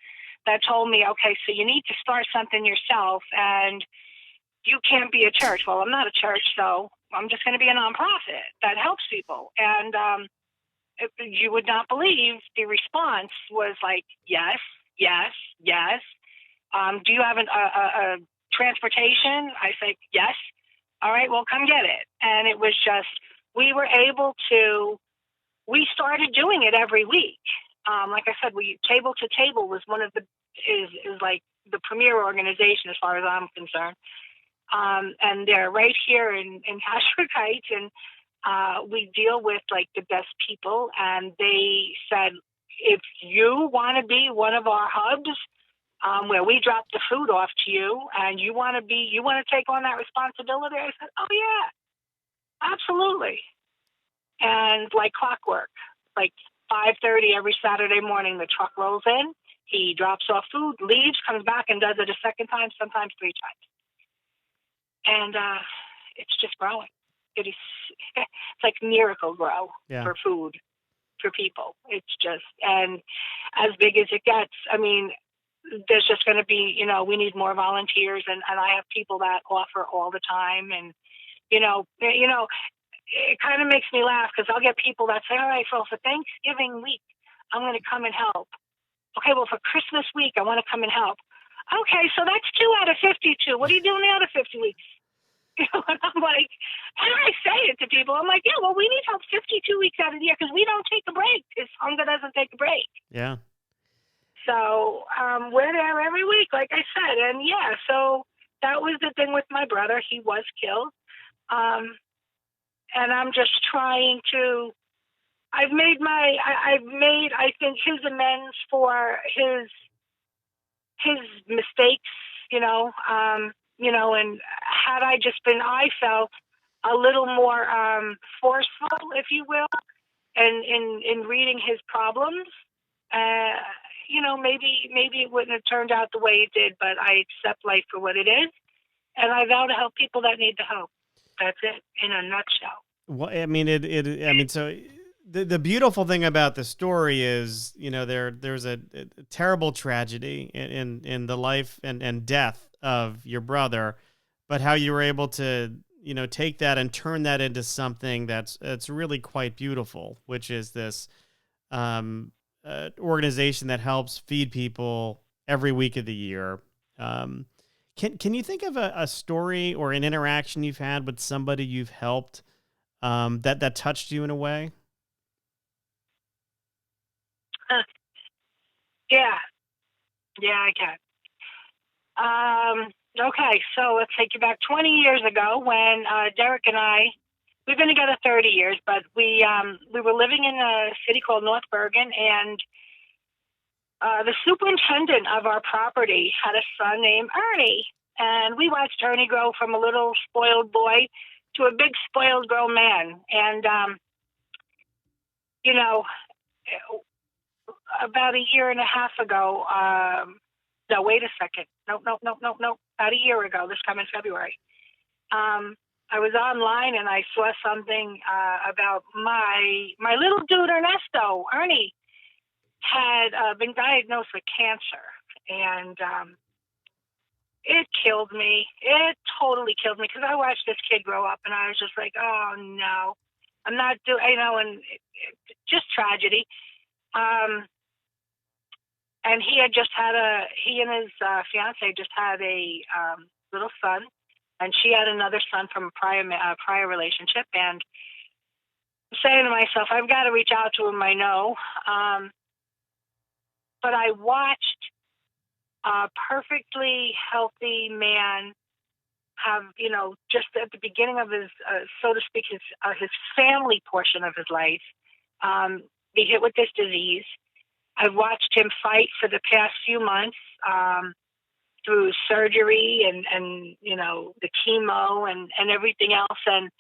that told me, okay, so you need to start something yourself, and you can't be a church. Well, I'm not a church, so I'm just going to be a nonprofit that helps people. And you would not believe the response was like, yes, yes, yes. Do you have a transportation? I say, yes. All right, well, come get it. And it was just, we were able to, we started doing it every week. Like I said, Table to Table was one of the, is like the premier organization as far as I'm concerned. And they're right here in Ashford Heights, and we deal with like the best people. And they said, if you want to be one of our hubs, where we drop the food off to you, and you want to take on that responsibility, I said, oh yeah, absolutely. And like clockwork, like 5:30 every Saturday morning, the truck rolls in, he drops off food, leaves, comes back and does it a second time, sometimes 3 times. And it's just growing. It is, it's like miracle grow for food, for people. It's just, and as big as it gets, I mean, there's just going to be, we need more volunteers, and I have people that offer all the time. And, it kind of makes me laugh, because I'll get people that say, all right, well, for Thanksgiving week, I'm going to come and help. Okay, well, for Christmas week, I want to come and help. Okay, so that's 2 out of 52. What are you doing the other 50 weeks? And I'm like, and I say it to people, I'm like, yeah, well, we need help 52 weeks out of the year, because we don't take a break. This hunger doesn't take a break. Yeah. So we're there every week, like I said. And yeah, so that was the thing with my brother. He was killed. And I'm just trying to, I think, his amends for his mistakes, and had I just been, I felt a little more forceful, if you will, in reading his problems, maybe it wouldn't have turned out the way it did, but I accept life for what it is, and I vow to help people that need the help. That's it in a nutshell. Well, I mean, so the beautiful thing about the story is, there's a terrible tragedy in the life and death of your brother, but how you were able to, take that and turn that into something that's really quite beautiful, which is this organization that helps feed people every week of the year. Can you think of a story or an interaction you've had with somebody you've helped that touched you in a way? Yeah, I can. Okay, so let's take you back 20 years ago when Derrick and I, we've been together 30 years, but we were living in a city called North Bergen, and the superintendent of our property had a son named Ernie, and we watched Ernie grow from a little spoiled boy to a big spoiled grown man. And, about a year and a half ago, no, wait a second. No. About a year ago, this coming February, I was online and I saw something about my little dude, Ernesto. Ernie had been diagnosed with cancer, and it killed me. It totally killed me, because I watched this kid grow up, and I was just like, oh no, I'm not doing, and just tragedy. And he and his fiance just had a little son, and she had another son from a prior relationship. And I'm saying to myself, I've got to reach out to him. I know, but I watched a perfectly healthy man have, just at the beginning of his, so to speak, his family portion of his life, be hit with this disease. I've watched him fight for the past few months through surgery and the chemo and everything else. And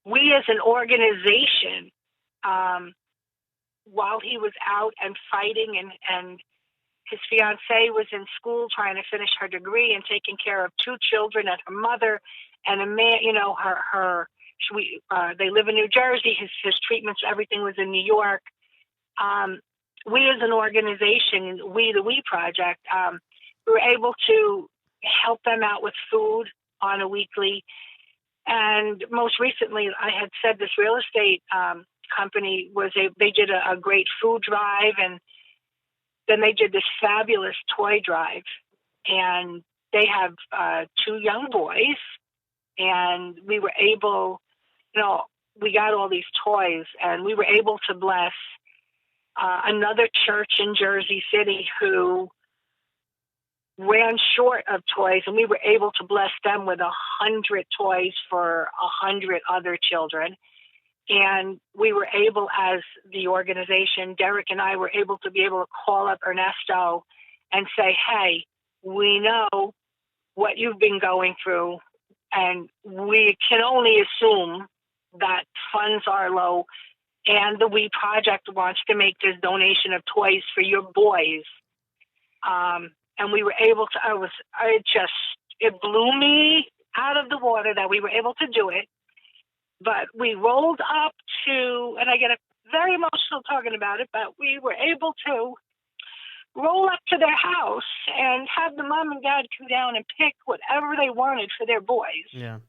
we as an organization, while he was out and fighting, and his fiancée was in school trying to finish her degree and taking care of 2 children and her mother and a man, they live in New Jersey. His treatments, everything was in New York. We as an organization, the Wii Project, we were able to help them out with food on a weekly. And most recently, I had said this real estate company they did a great food drive, and then they did this fabulous toy drive. and they have 2 young boys, and we were able, we got all these toys, and we were able to bless another church in Jersey City who ran short of toys, and we were able to bless them with 100 toys for 100 other children. And we were able, as the organization, Derrick and I were able to call up Ernesto and say, hey, we know what you've been going through, and we can only assume that funds are low, and the Wii Project wants to make this donation of toys for your boys. And we were able to, it blew me out of the water that we were able to do it. But we rolled up to, and I get very emotional talking about it, but we were able to roll up to their house and have the mom and dad come down and pick whatever they wanted for their boys. Yeah.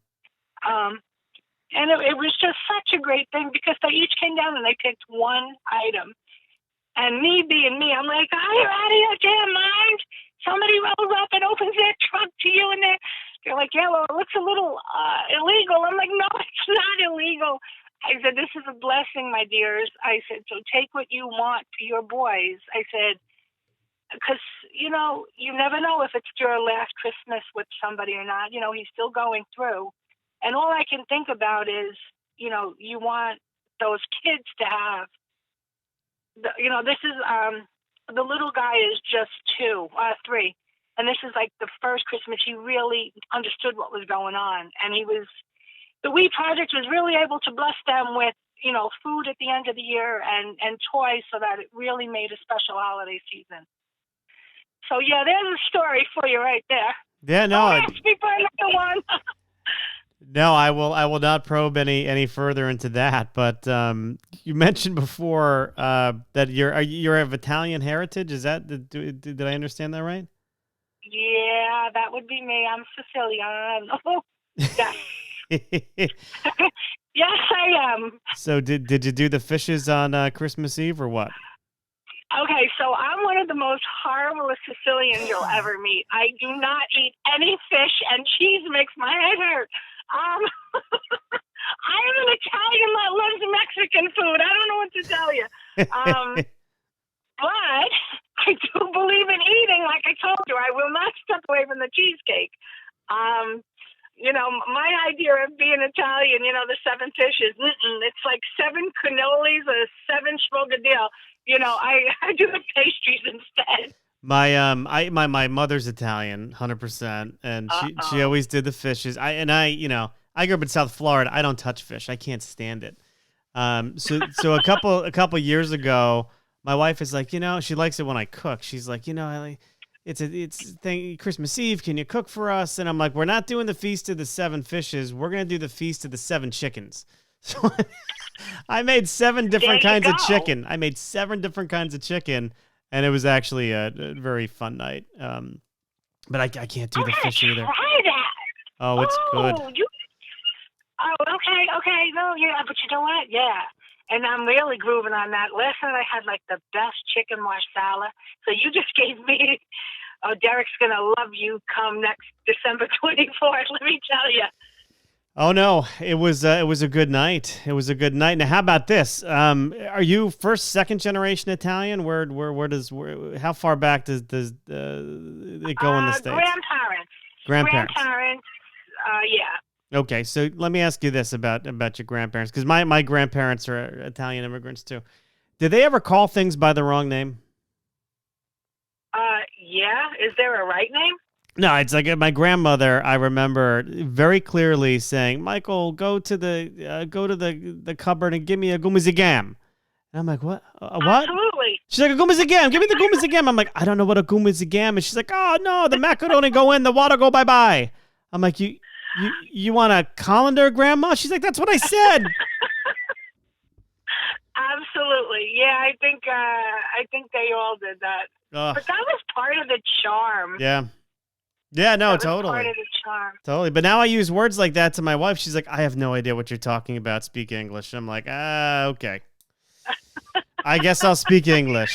And it was just such a great thing because they each came down and they picked one item. And me being me, I'm like, are you out of your damn mind? Somebody rolls up and opens their trunk to you, and they're like, yeah, well, it looks a little illegal. I'm like, no, it's not illegal. I said, this is a blessing, my dears. I said, so take what you want to your boys. I said, because, you never know if it's your last Christmas with somebody or not. He's still going through. And all I can think about is, you want those kids to have, this is, the little guy is just 3. And this is like the first Christmas he really understood what was going on. And the Wii Project was really able to bless them with, food at the end of the year and toys so that it really made a special holiday season. So, yeah, there's a story for you right there. Yeah, no. Don't ask me for another one. No, I will not probe any further into that. But you mentioned before that you're of Italian heritage. Is that did I understand that right? Yeah, that would be me. I'm Sicilian. Yes. Yes, I am. So did you do the fishes on Christmas Eve or what? Okay, so I'm one of the most horrible Sicilians you'll ever meet. I do not eat any fish, and cheese makes my head hurt. I am an Italian that loves Mexican food. I don't know what to tell you. But I do believe in eating. Like I told you, I will not step away from the cheesecake. My idea of being Italian, the 7 fishes, it's like 7 cannolis or 7 schmogadil. I do the pastries instead. My mother's Italian, 100%, and she always did the fishes. I grew up in South Florida. I don't touch fish. I can't stand it. So a couple years ago, my wife is like, she likes it when I cook. She's like, it's Christmas Eve. Can you cook for us? And I'm like, we're not doing the feast of the 7 fishes. We're gonna do the feast of the 7 chickens. So I made 7 different kinds of chicken. And it was actually a very fun night. But I can't do the fish either. Try that. Oh, it's good. Okay. No, yeah, but you know what? Yeah. And I'm really grooving on that. Last night I had like the best chicken Marsala. So you just gave me, Derrick's going to love you come next December 24th, let me tell you. Oh no, it was a good night. It was a good night. Now, how about this? Are you first, second generation Italian? How far back does it go in the States? Grandparents. Yeah. Okay, so let me ask you this about your grandparents, because my grandparents are Italian immigrants too. Did they ever call things by the wrong name? Yeah. Is there a right name? No, it's like my grandmother. I remember very clearly saying, "Michael, go to the cupboard and give me a Goombas gam." And I'm like, "What? What?" Absolutely. She's like, "A Goombas gam. Give me the Goombas gam." I'm like, "I don't know what a Goombas gam is." She's like, "Oh no, the macaroni go in, the water go bye bye." I'm like, "You want a colander, Grandma?" She's like, "That's what I said." Absolutely. Yeah, I think they all did that. But that was part of the charm. Yeah. Yeah, no, totally. Part of the charm. Totally. But now I use words like that to my wife. She's like, "I have no idea what you're talking about. Speak English." I'm like, okay. I guess I'll speak English.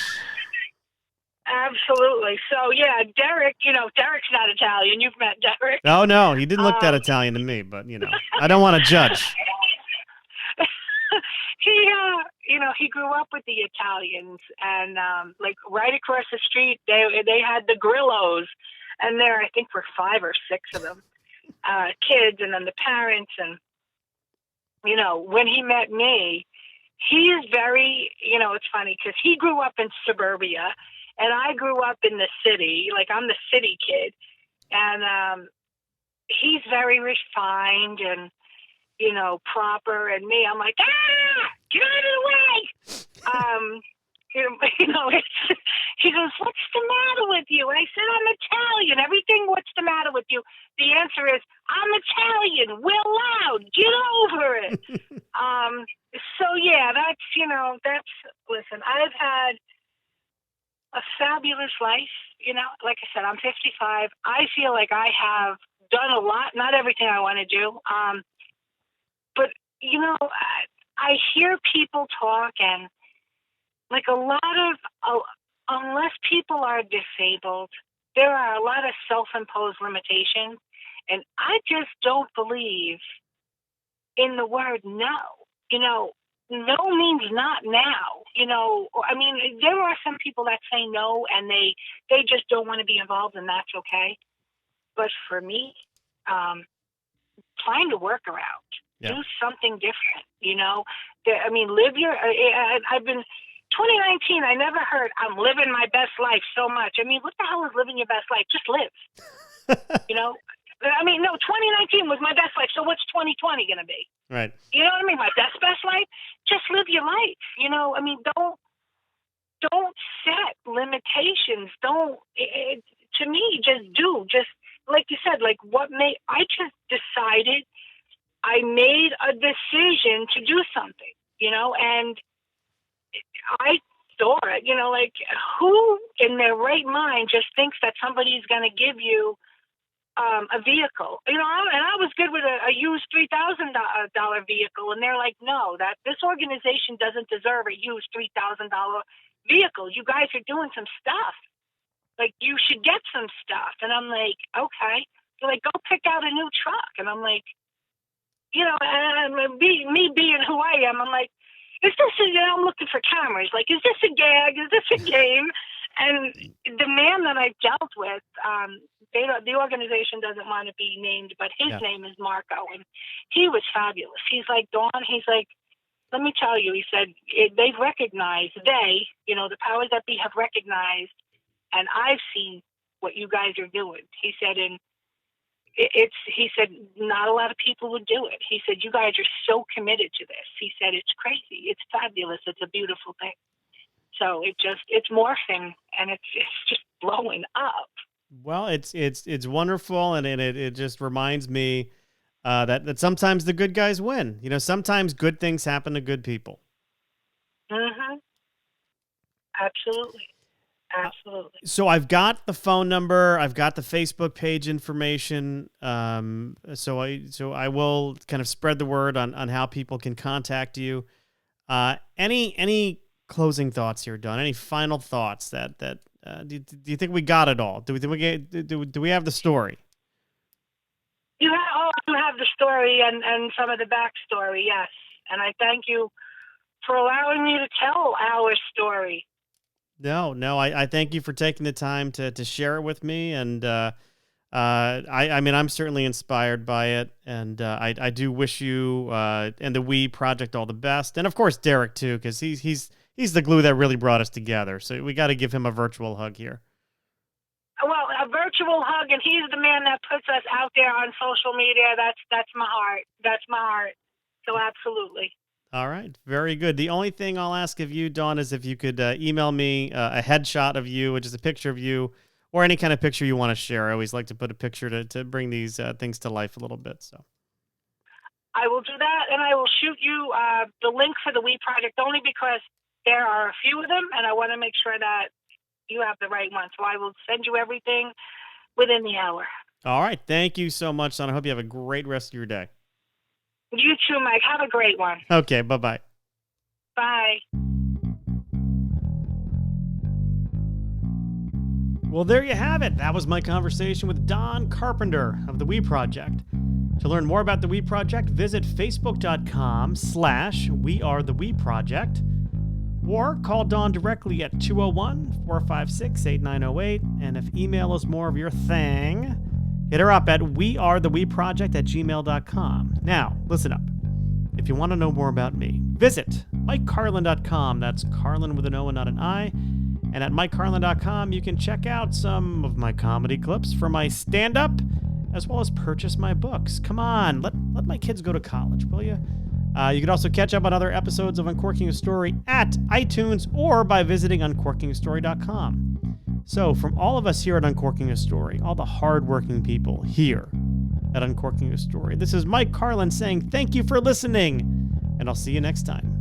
Absolutely. So yeah, Derrick. Derrick's not Italian. You've met Derrick. Oh no, he didn't look that Um, Italian to me, but I don't want to judge. he grew up with the Italians, and like right across the street, they had the Grillos, and there I think were 5 or 6 of them, kids, and then the parents, and when he met me, he's very, it's funny because he grew up in suburbia, and I grew up in the city. Like I'm the city kid, and he's very refined and proper, and me, I'm like, get out of the way. He goes, what's the matter with you? I said, I'm Italian. Everything, what's the matter with you? The answer is, I'm Italian. We're loud. Get over it. So yeah, listen, I've had a fabulous life. Like I said, I'm 55. I feel like I have done a lot, not everything I want to do. But, I hear people talk, and like a lot of, unless people are disabled, there are a lot of self-imposed limitations. And I just don't believe in the word no. No means not now. I mean, there are some people that say no, and they just don't want to be involved, and that's okay. But for me, find a workaround. Yeah. Do something different, live your, I've been, 2019, I never heard, I'm living my best life so much. I mean, what the hell is living your best life? Just live, No, 2019 was my best life. So what's 2020 going to be? Right. You know what I mean? My best life? Just live your life. Don't set limitations. To me, just do. Just like you said, I just decided, I made a decision to do something, and I thought, who in their right mind just thinks that somebody's going to give you a vehicle? And I was good with a used $3,000 vehicle, and they're like, no, that this organization doesn't deserve a used $3,000 vehicle. You guys are doing some stuff. Like, you should get some stuff. And I'm like, okay. They're like, go pick out a new truck. And I'm like, and me being who I am, I'm like, I'm looking for cameras. Like, is this a gag? Is this a game? And the man that I dealt with, the organization doesn't want to be named, but his name is Marco, and he was fabulous. He's like, Dawn, he's like, let me tell you, he said, they've recognized, the powers that be have recognized, and I've seen what you guys are doing. He said, he said, not a lot of people would do it. He said, you guys are so committed to this. He said, it's crazy. It's fabulous. It's a beautiful thing. So it's morphing, and it's just blowing up. Well, it's wonderful, and it just reminds me that sometimes the good guys win. Sometimes good things happen to good people. Mm-hmm. Absolutely. Absolutely. So I've got the phone number. I've got the Facebook page information. So I will kind of spread the word on how people can contact you. Any closing thoughts here, Don? Any final thoughts that do you think we got it all? Do we have the story? You have the story and some of the backstory, yes. And I thank you for allowing me to tell our story. No, I thank you for taking the time to share it with me, and I mean, I'm certainly inspired by it, and I do wish you and the Wii Project all the best, and of course Derrick too, because he's the glue that really brought us together. So we got to give him a virtual hug here. Well, a virtual hug, and he's the man that puts us out there on social media. That's my heart. That's my heart. So absolutely. All right. Very good. The only thing I'll ask of you, Dawn, is if you could email me a headshot of you, which is a picture of you, or any kind of picture you want to share. I always like to put a picture to bring these things to life a little bit. So I will do that, and I will shoot you the link for the Wii Project only because there are a few of them, and I want to make sure that you have the right one. So I will send you everything within the hour. All right. Thank you so much, Dawn. I hope you have a great rest of your day. You too, Mike. Have a great one. Okay. Bye-bye. Bye. Well, there you have it. That was my conversation with Don Carpenter of the Wii Project. To learn more about the Wii Project, visit facebook.com/WeAreTheWiiProject or call Don directly at 201-456-8908. And if email is more of your thing, hit her up at wearetheweeproject@gmail.com. Now, listen up. If you want to know more about me, visit MikeCarlin.com. That's Carlin with an O and not an I. And at MikeCarlin.com, you can check out some of my comedy clips for my stand-up, as well as purchase my books. Come on, let my kids go to college, will you? You can also catch up on other episodes of Uncorking a Story at iTunes or by visiting uncorkingastory.com. So from all of us here at Uncorking a Story, all the hardworking people here at Uncorking a Story, this is Mike Carlin saying thank you for listening, and I'll see you next time.